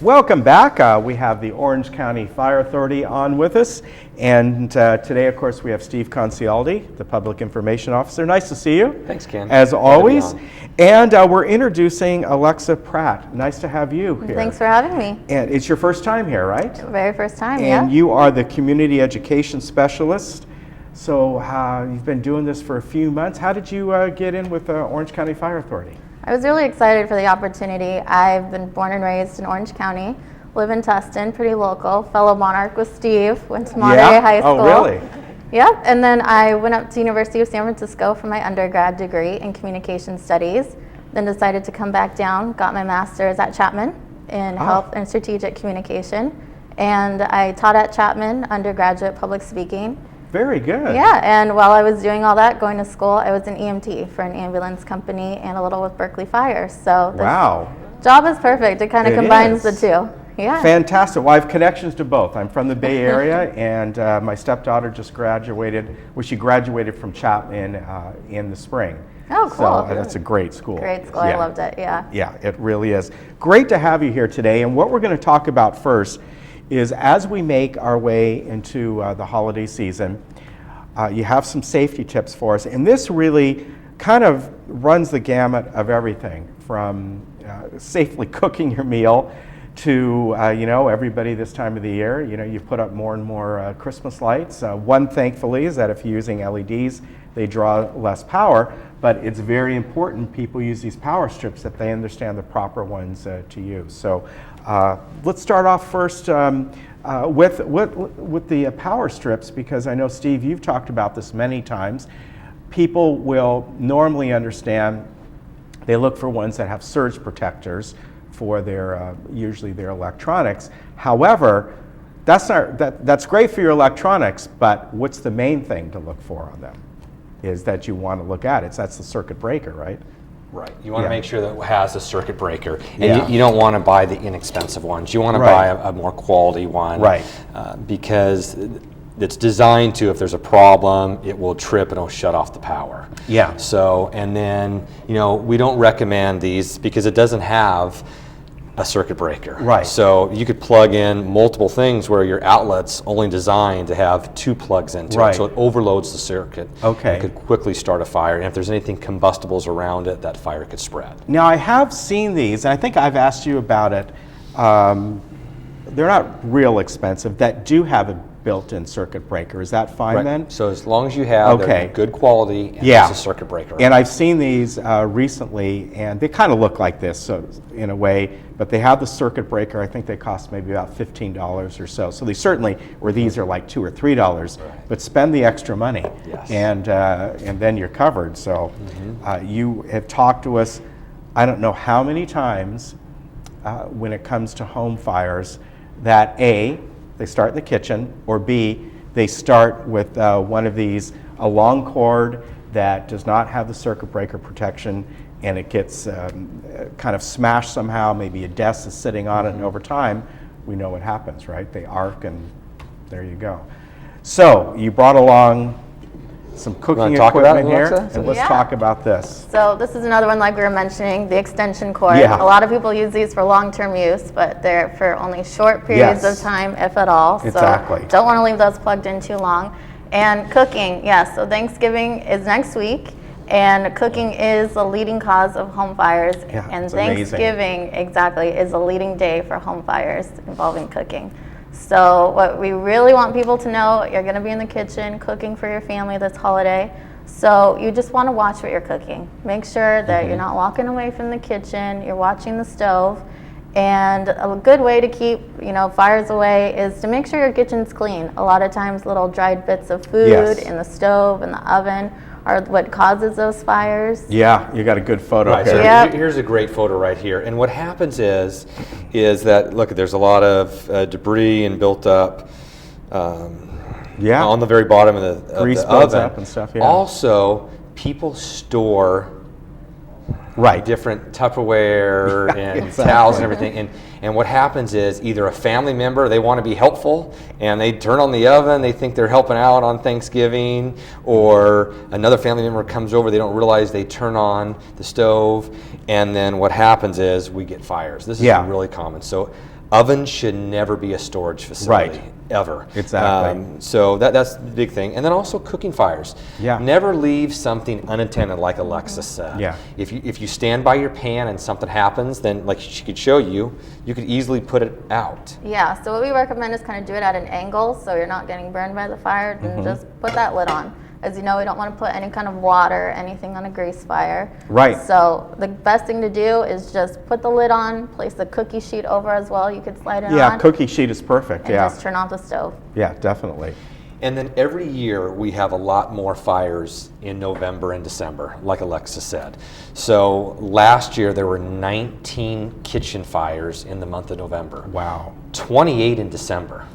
Welcome back. We have the Orange County Fire Authority on with us. And today, of course, we have Steve Concialdi, the Public Information Officer. Nice to see you. Thanks, Ken. As always. And we're introducing Alexa Pratt. Nice to have you here. Thanks for having me. And it's your first time here, right? Very first time, yeah. And you are the Community Education Specialist. So you've been doing this for a few months. How did you get in with the Orange County Fire Authority? I was really excited for the opportunity. I've been born and raised in Orange County, live in Tustin, pretty local, fellow Monarch with Steve, went to Monterey High School. Oh, really? Yep, and then I went up to University of San Francisco for my undergrad degree in communication studies, then decided to come back down, got my master's at Chapman in health and strategic communication, and I taught at Chapman undergraduate public speaking. Very good. Yeah, and while I was doing all that, going to school, I was an EMT for an ambulance company and a little with Berkeley Fire. So this job is perfect. It kind of combines the two. Yeah. Fantastic. Well, I have connections to both. I'm from the Bay Area, and my stepdaughter just graduated. Well, she graduated from Chapman in the spring. Oh, cool. So that's a great school. Great school. Yeah. I loved it. Yeah. Yeah, it really is. Great to have you here today. And what we're going to talk about first is as we make our way into the holiday season, you have some safety tips for us. And this really kind of runs the gamut of everything from safely cooking your meal to, everybody this time of the year, you put up more and more Christmas lights. One, thankfully, is that if you're using LEDs, they draw less power, but it's very important people use these power strips that they understand the proper ones to use. So let's start off first with the power strips, because I know, Steve, you've talked about this many times. People will normally understand, they look for ones that have surge protectors for their, usually their electronics. However, that's great for your electronics, but what's the main thing to look for on them is that you want to look at it. That's the circuit breaker, right? Right. You want to make sure that it has a circuit breaker. And you don't want to buy the inexpensive ones. You want to buy a more quality one. Right. Because it's designed to, if there's a problem, it will trip and it'll shut off the power. Yeah. So, and then, we don't recommend these because it doesn't have a circuit breaker. Right. So you could plug in multiple things where your outlet's only designed to have 2 plugs into it. So it overloads the circuit. Okay. It could quickly start a fire. And if there's anything combustibles around it, that fire could spread. Now, I have seen these, and I think I've asked you about it. They're not real expensive, that do have a built-in circuit breaker. Is that fine then? So as long as you have they're good quality and there's a circuit breaker. And I've seen these recently, and they kind of look like this, so in a way, but they have the circuit breaker. I think they cost maybe about $15 or so. So they certainly, where these are like $2 or $3, but spend the extra money, and then you're covered. So you have talked to us, I don't know how many times, when it comes to home fires, that A, they start in the kitchen, or B, they start with one of these, a long cord that does not have the circuit breaker protection, and it gets kind of smashed somehow. Maybe a desk is sitting on it, and over time, we know what happens, right? They arc, and there you go. So you brought along some cooking equipment here, and let's talk about this. So this is another one, like we were mentioning, the extension cord. A lot of people use these for long-term use, but they're for only short periods of time, if at all. So don't want to leave those plugged in too long. And cooking, so Thanksgiving is next week, and cooking is the leading cause of home fires. And Thanksgiving, is a leading day for home fires involving cooking. So what we really want people to know, you're going to be in the kitchen cooking for your family this holiday. So you just want to watch what you're cooking. Make sure that you're not walking away from the kitchen, you're watching the stove. And a good way to keep, fires away is to make sure your kitchen's clean. A lot of times little dried bits of food in the stove, in the oven, are what causes those fires. Yeah, you got a good photo here. So here's a great photo right here. And what happens is that, look, there's a lot of debris and built up on the very bottom of the grease oven. Up and stuff. Also, people store different Tupperware and towels and everything. And what happens is either a family member, they want to be helpful, and they turn on the oven, they think they're helping out on Thanksgiving, or another family member comes over, they don't realize they turn on the stove, and then what happens is we get fires. This is really common. So Ovens should never be a storage facility. Right. Ever. Exactly. So that's the big thing. And then also cooking fires. Yeah. Never leave something unattended, like Alexis said. Yeah. If you stand by your pan and something happens, then like she could show you, you could easily put it out. Yeah, so what we recommend is kind of do it at an angle so you're not getting burned by the fire, and just put that lid on. As you know, we don't want to put any kind of water, anything on a grease fire. Right. So the best thing to do is just put the lid on, place the cookie sheet over as well. You could slide it on. Yeah, cookie sheet is perfect. And just turn off the stove. Yeah, definitely. And then every year we have a lot more fires in November and December, like Alexa said. So last year there were 19 kitchen fires in the month of November. Wow. 28 in December.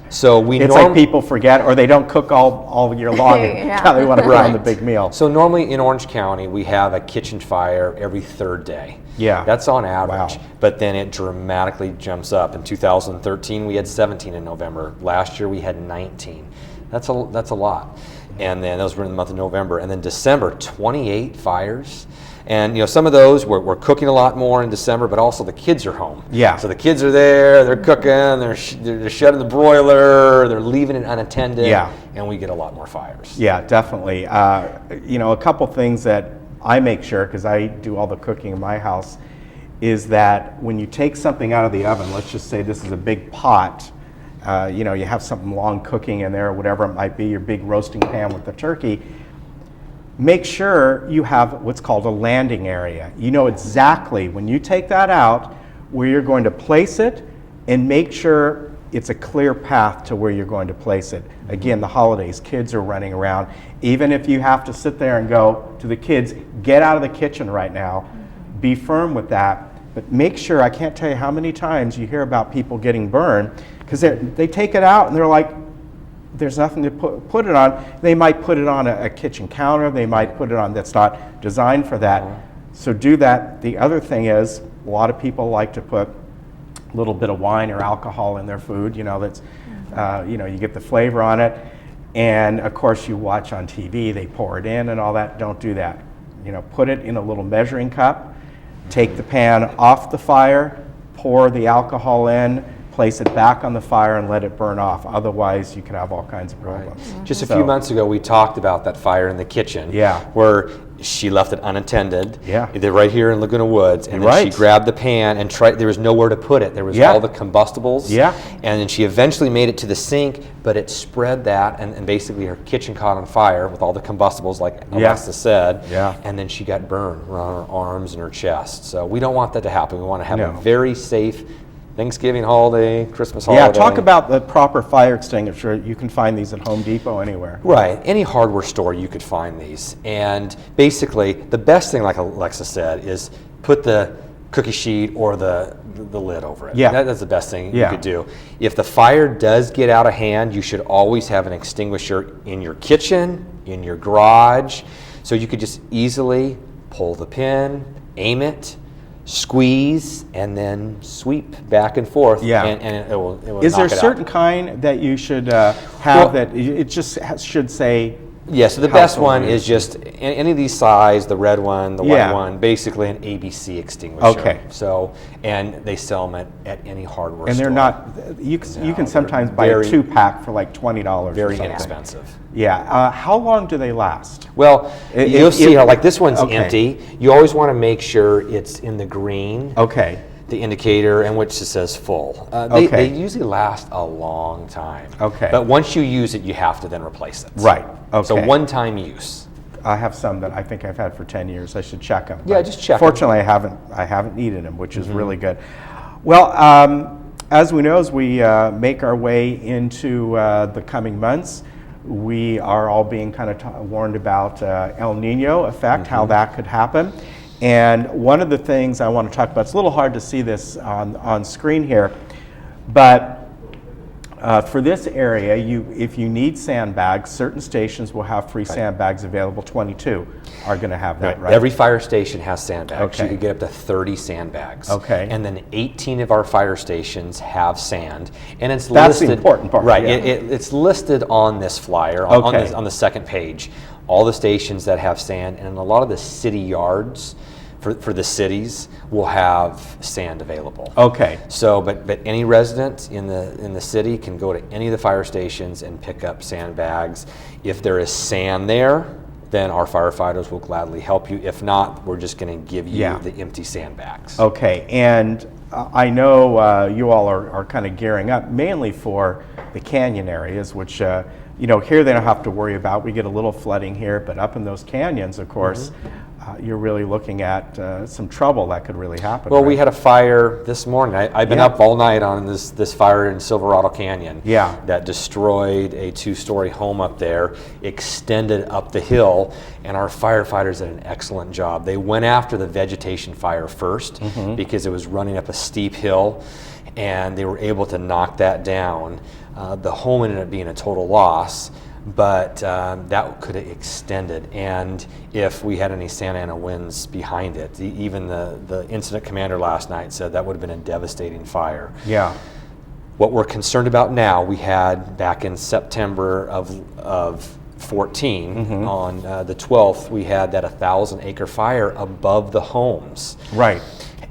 So it's like people forget, or they don't cook all year long. Yeah. And they want to put on the big meal. So normally in Orange County we have a kitchen fire every third day. Yeah. That's on average. Wow. But then it dramatically jumps up. In 2013 we had 17 in November. Last year we had 19. That's a lot. And then those were in the month of November. And then December, 28 fires. And some of those we're cooking a lot more in December, but also the kids are home. Yeah. So the kids are there, they're cooking, they're shutting the broiler, they're leaving it unattended. Yeah. And we get a lot more fires. Yeah, definitely. A couple things that I make sure, because I do all the cooking in my house, is that when you take something out of the oven, let's just say this is a big pot, you have something long cooking in there, or whatever it might be, your big roasting pan with the turkey, make sure you have what's called a landing area. You know exactly when you take that out where you're going to place it, and make sure it's a clear path to where you're going to place it. Again, the holidays, kids are running around. Even if you have to sit there and go to the kids, get out of the kitchen right now, be firm with that, but make sure, I can't tell you how many times you hear about people getting burned, because they take it out and they're like, there's nothing to put it on. They might put it on a kitchen counter. They might put it on that's not designed for that. So do that. The other thing is, a lot of people like to put a little bit of wine or alcohol in their food. That's, you get the flavor on it. And of course, you watch on TV, they pour it in and all that. Don't do that. Put it in a little measuring cup. Take the pan off the fire. Pour the alcohol in. Place it back on the fire and let it burn off. Otherwise, you can have all kinds of problems. Right. Just a few months ago, we talked about that fire in the kitchen. Yeah. Where she left it unattended. Yeah. They're right here in Laguna Woods. And then she grabbed the pan and there was nowhere to put it. There was all the combustibles. Yeah. And then she eventually made it to the sink, but it spread that, and basically her kitchen caught on fire with all the combustibles, like Alessa said. Yeah. And then she got burned around her arms and her chest. So we don't want that to happen. We want to have No. a very safe Thanksgiving holiday, Christmas holiday. Yeah, talk about the proper fire extinguisher. You can find these at Home Depot, anywhere. Right, any hardware store you could find these. And basically, the best thing, like Alexa said, is put the cookie sheet or the lid over it. Yeah. That's the best thing you could do. If the fire does get out of hand, you should always have an extinguisher in your kitchen, in your garage, so you could just easily pull the pin, aim it, squeeze, and then sweep back and forth. Yeah. And it will Is there knock a it certain out. kind that you should have that it just should say? Yeah, so the best one use? is just any of these size, the red one, the white one, basically an ABC extinguisher. Okay. So, and they sell them at any hardware store. And they're not, you can sometimes buy a 2-pack for like $20. Very inexpensive. Yeah. How long do they last? Well, you'll see how, like this one's okay. empty. You always want to make sure it's in the green. Okay. The indicator, and which it says full. They usually last a long time. Okay. But once you use it, you have to then replace it. Right. Okay. So one-time use. I have some that I think I've had for 10 years. I should check them. Yeah, just check them. Fortunately, I haven't needed them, which is really good. Well, as we know, as we make our way into the coming months, we are all being kind of warned about El Nino effect, how that could happen. And one of the things I want to talk about, it's a little hard to see this on screen here, but for this area, if you need sandbags, certain stations will have free sandbags available. 22 are going to have that, right? Every fire station has sandbags. Okay. You can get up to 30 sandbags. Okay. And then 18 of our fire stations have sand. And it's That's listed. the important part. Right. Yeah. It's listed on this flyer, on the second page, all the stations that have sand. And in a lot of the city yards, for the cities will have sand available. Okay. So, but any resident in the city can go to any of the fire stations and pick up sandbags. If there is sand there, then our firefighters will gladly help you. If not, we're just going to give you the empty sandbags. Okay, and I know you all are kind of gearing up mainly for the canyon areas, which here they don't have to worry about. We get a little flooding here, but up in those canyons, of course, you're really looking at some trouble that could really happen. Well, right? we had a fire this morning. I've been up all night on this fire in Silverado Canyon. Yeah. That destroyed a 2-story home up there, extended up the hill, and our firefighters did an excellent job. They went after the vegetation fire first because it was running up a steep hill, and they were able to knock that down. The home ended up being a total loss, but that could have extended, and if we had any Santa Ana winds behind it, even the incident commander last night said that would have been a devastating fire. Yeah. What we're concerned about now, we had back in September of 14, on the 12th, we had that 1,000-acre fire above the homes. Right.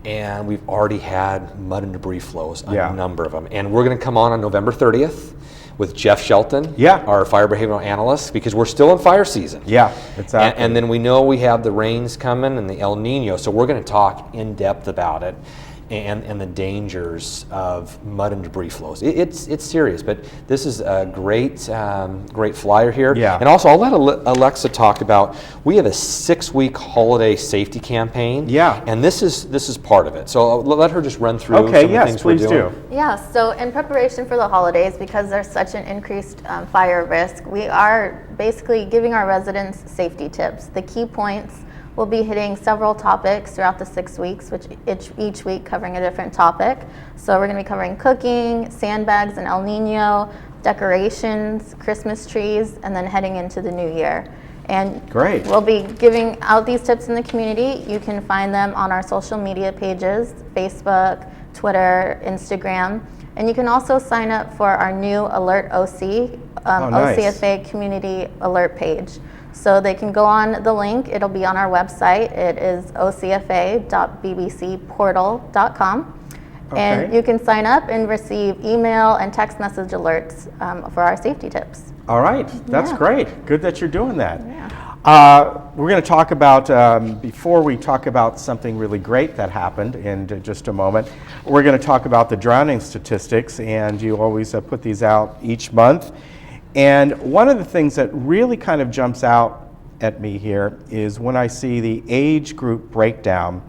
And we've already had mud and debris flows, a number of them. And we're going to come on November 30th with Jeff Shelton, our fire behavioral analyst, because we're still in fire season. Yeah, exactly. And then we know we have the rains coming and the El Nino, so we're going to talk in depth about it and the dangers of mud and debris flows. It's serious, but this is a great flyer here. Yeah. And also, I'll let Alexa talk about, we have a 6-week holiday safety campaign. Yeah. And this is part of it. So I'll let her just run through some of the things we're doing. Please do. Yeah, so in preparation for the holidays, because there's such an increased fire risk, we are basically giving our residents safety tips. The key points, we'll be hitting several topics throughout the 6 weeks, which each week covering a different topic. So we're going to be covering cooking, sandbags and El Nino, decorations, Christmas trees, and then heading into the new year. And great. We'll be giving out these tips in the community. You can find them on our social media pages, Facebook, Twitter, Instagram. And you can also sign up for our new Alert OC, nice. OCFA Community Alert page. So they can go on the link. It'll be on our website. It is ocfa.bbcportal.com. Okay. And you can sign up and receive email and text message alerts for our safety tips. All right, that's great. Good that you're doing that. Yeah. We're going to talk about, before we talk about something really great that happened in just a moment, we're going to talk about the drowning statistics, and you always put these out each month. And one of the things that really kind of jumps out at me here is when I see the age group breakdown.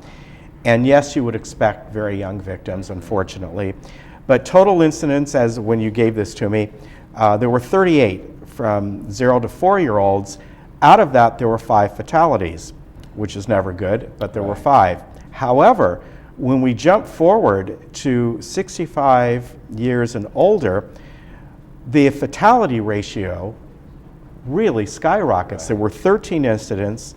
And yes, you would expect very young victims, unfortunately. But total incidents, as when you gave this to me, there were 38 from 0 to 4-year-olds. Out of that, there were 5 fatalities, which is never good, but there were 5. However, when we jump forward to 65 years and older, the fatality ratio really skyrockets. There were 13 incidents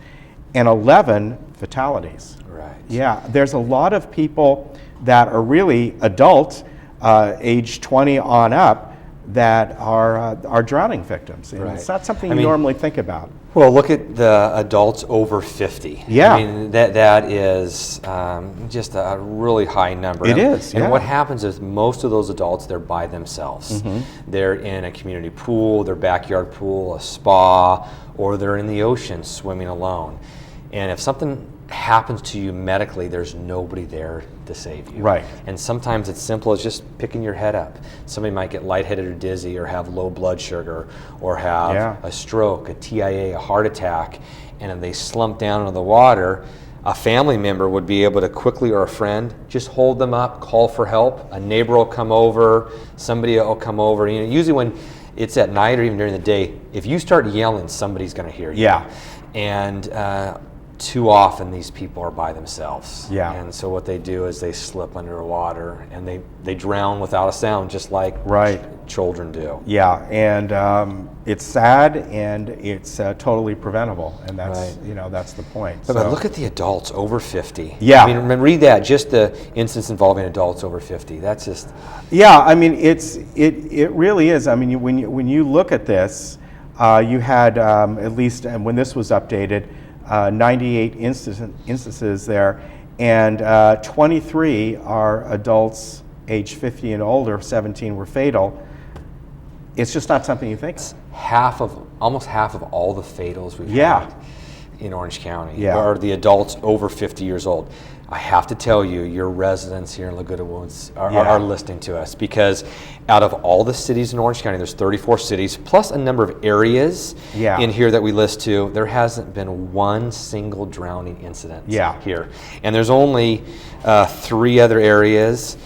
and 11 fatalities. Right. Yeah, there's a lot of people that are really adult, age 20 on up, that are drowning victims. And it's not something you normally think about. Well, look at the adults over 50. Yeah. I mean, that is just a really high number. It is, And what happens is most of those adults, they're by themselves. They're in a community pool, their backyard pool, a spa, or they're in the ocean swimming alone. And if something happens to you medically, there's nobody there to save you. Right. And sometimes it's simple as just picking your head up. Somebody might get lightheaded or dizzy or have low blood sugar or have a stroke, a TIA, a heart attack, and if they slump down into the water, a family member would be able to quickly, or a friend, just hold them up, call for help. A neighbor will come over, somebody will come over. You know, usually when it's at night or even during the day, if you start yelling, somebody's going to hear you. Yeah. And too often these people are by themselves. Yeah. And so what they do is they slip underwater and they drown without a sound, just like children do. Yeah, and it's sad and it's totally preventable, and that's that's the point. But look at the adults over 50. Yeah. I mean, read that, just the instance involving adults over 50. That's just. Yeah, I mean it really is. I mean when you look at this, you had at least, and when this was updated, 98 instances there, and 23 are adults age 50 and older, 17 were fatal. It's just not something you think of. Almost half of all the fatals we've Yeah. had in Orange County Yeah. are the adults over 50 years old. I have to tell you, your residents here in Laguna Woods are listening to us, because out of all the cities in Orange County, there's 34 cities, plus a number of areas in here that we list to, there hasn't been one single drowning incident here. And there's only 3 other areas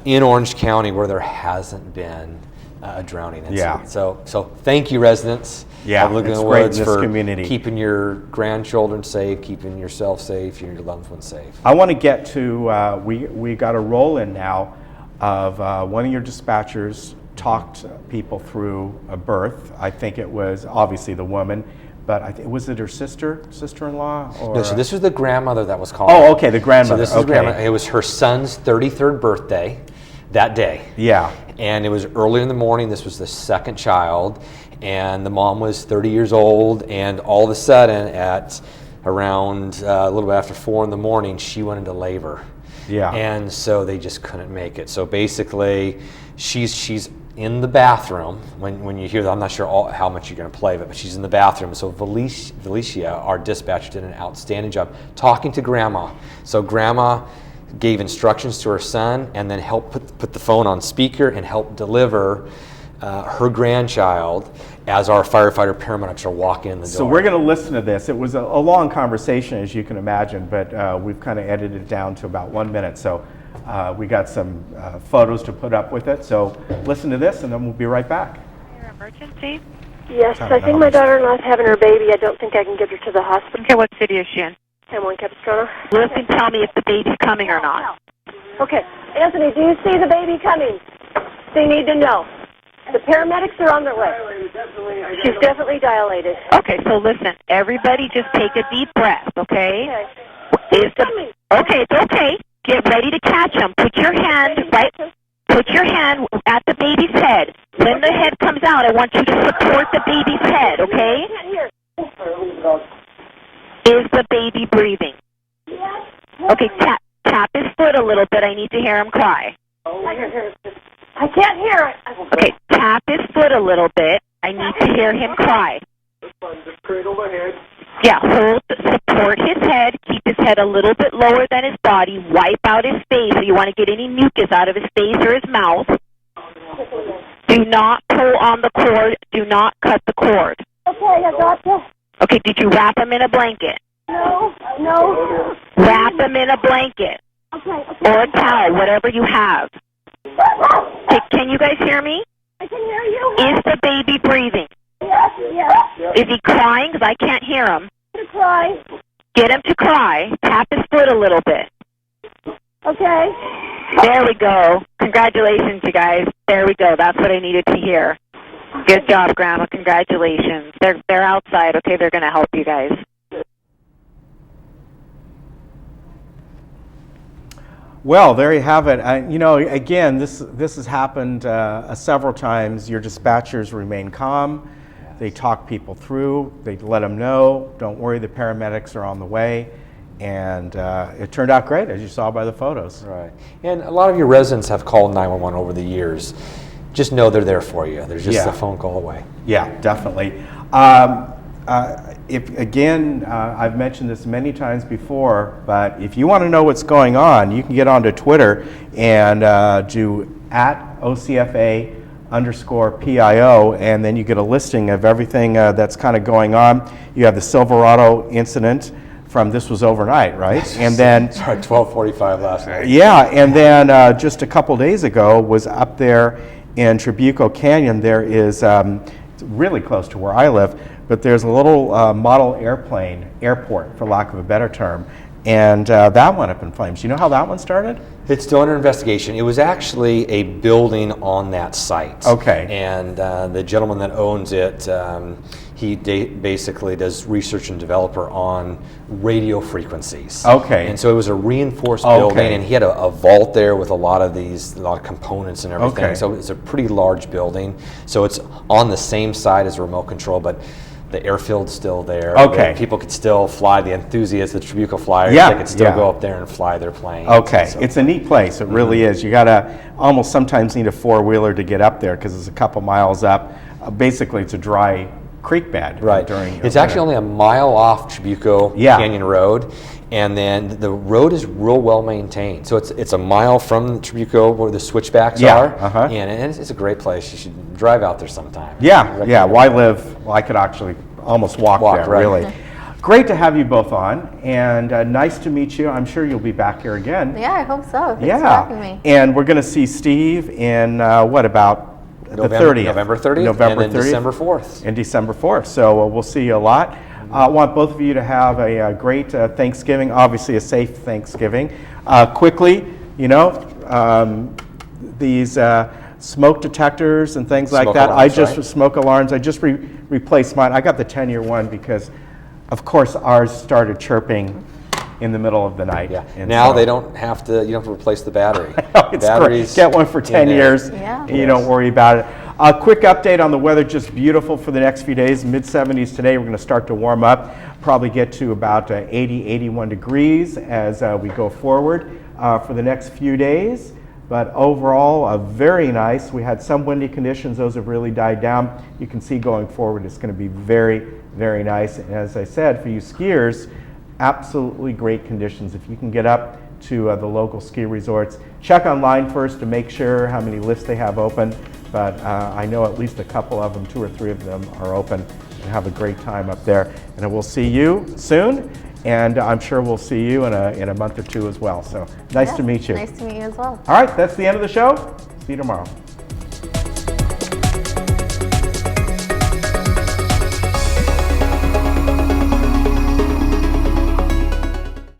in Orange County where there hasn't been a drowning incident. So thank you, residents of Laguna Woods, for keeping your grandchildren safe, keeping yourself safe, and your loved ones safe. I want to get to, we got a roll in now of one of your dispatchers talked people through a birth. I think it was obviously the woman, but was it her sister-in-law? Or? No, so this was the grandmother that was calling. Oh, okay, the grandmother. So this is grandmother. It was her son's 33rd birthday that day. Yeah. And it was early in the morning. This was the second child, and the mom was 30 years old, and all of a sudden at around a little bit after 4 in the morning, she went into labor. Yeah. And so they just couldn't make it. So basically, she's in the bathroom. When you hear that, I'm not sure how much you're going to play of it, but she's in the bathroom. So Felicia, our dispatcher, did an outstanding job talking to Grandma. So Grandma gave instructions to her son, and then helped put the phone on speaker and helped deliver her grandchild as our firefighter paramedics are walking in the door. So we're going to listen to this. It was a long conversation, as you can imagine, but we've kind of edited it down to about 1 minute. So we got some photos to put up with it. So listen to this, and then we'll be right back. Your emergency? Yes, I think my daughter-in-law's having her baby. I don't think I can get her to the hospital. Okay, what city is she in? San Juan Capistrano. Listen, tell me if the baby's coming or not. Okay. Anthony, do you see the baby coming? They need to know. The paramedics are on their way. She's definitely dilated. Okay, so listen, everybody just take a deep breath, okay? She's coming. Okay, it's okay. Get ready to catch him. Put your hand at the baby's head. When the head comes out, I want you to support the baby's head, okay? Is the baby breathing? Yes. Okay, tap his foot a little bit. I need to hear him cry. I can't hear it. Okay, tap his foot a little bit. I need to hear him cry. Just cradle the head. Yeah, support his head. Keep his head a little bit lower than his body. Wipe out his face. So you want to get any mucus out of his face or his mouth. Do not pull on the cord. Do not cut the cord. Okay, I got you. Okay, did you wrap him in a blanket? No. Wrap him in a blanket. Okay. Or a towel, whatever you have. Okay, can you guys hear me? I can hear you. Is the baby breathing? Yes. Is he crying? Because I can't hear him. To cry. Get him to cry. Tap his foot a little bit. Okay. There we go. Congratulations, you guys. There we go. That's what I needed to hear. Good job, Grandma. Congratulations. They're outside. Okay, they're going to help you guys. Well, there you have it. Again, this has happened several times. Your dispatchers remain calm. They talk people through. They let them know, don't worry, the paramedics are on the way. And it turned out great, as you saw by the photos. Right. And a lot of your residents have called 911 over the years. Just know they're there for you. They're just a phone call away. Yeah, definitely. I've mentioned this many times before, but if you want to know what's going on, you can get onto Twitter and do @OCFA_PIO, and then you get a listing of everything that's kind of going on. You have the Silverado incident this was overnight, right? And then 12:45 last night. Yeah, and then just a couple days ago was up there in Trabuco Canyon. There is it's really close to where I live, but there's a little model airport, for lack of a better term, and that went up in flames. You know how that one started? It's still under investigation. It was actually a building on that site. Okay. And the gentleman that owns it, he basically does research and developer on radio frequencies. Okay. And so it was a reinforced building, and he had a vault there with a lot of components and everything. Okay. So it's a pretty large building. So it's on the same side as remote control, but the airfield's still there. Okay. People could still fly, the enthusiasts, the Trabuco Flyers, Yeah, they could still yeah. go up there and fly their planes. Okay, So- it's a neat place, it really is. You gotta almost sometimes need a four-wheeler to get up there because it's a couple miles up. Basically, it's a dry creek bed. Right. It's actually only a mile off Trabuco Yeah. Canyon Road, and then the road is real well maintained. So it's a mile from Trabuco where the switchbacks Yeah, are, uh-huh. and it's a great place. You should drive out there sometime. Yeah, why live? Well, I could actually almost walk there, right. really. Great to have you both on, and nice to meet you. I'm sure you'll be back here again. Yeah, I hope so. Thanks for having me. And we're going to see Steve in what about the 30th? November 30th, November and then 30th. December 4th. And December 4th. So we'll see you a lot. I want both of you to have a great Thanksgiving, obviously a safe Thanksgiving. Quickly, these smoke detectors and things like Smoke that. alarms, right? Smoke alarms. I just replaced mine. I got the 10-year one because, of course, ours started chirping in the middle of the night. Yeah. And Now so- you don't have to replace the battery. It's Batteries great. Get one for 10 in there. years. Yeah. And you don't worry about it. A quick update on the weather, just beautiful for the next few days. Mid-70s today. We're going to start to warm up. Probably get to about 80, 81 degrees as we go forward for the next few days. But overall, very nice. We had some windy conditions. Those have really died down. You can see going forward, it's going to be very, very nice. And as I said, for you skiers, absolutely great conditions. If you can get up to the local ski resorts, check online first to make sure how many lifts they have open. But I know at least a couple of them, 2 or 3 of them are open, and have a great time up there. And we'll see you soon, and I'm sure we'll see you in a month or 2 as well. So nice to meet you. Nice to meet you as well. All right, that's the end of the show. See you tomorrow.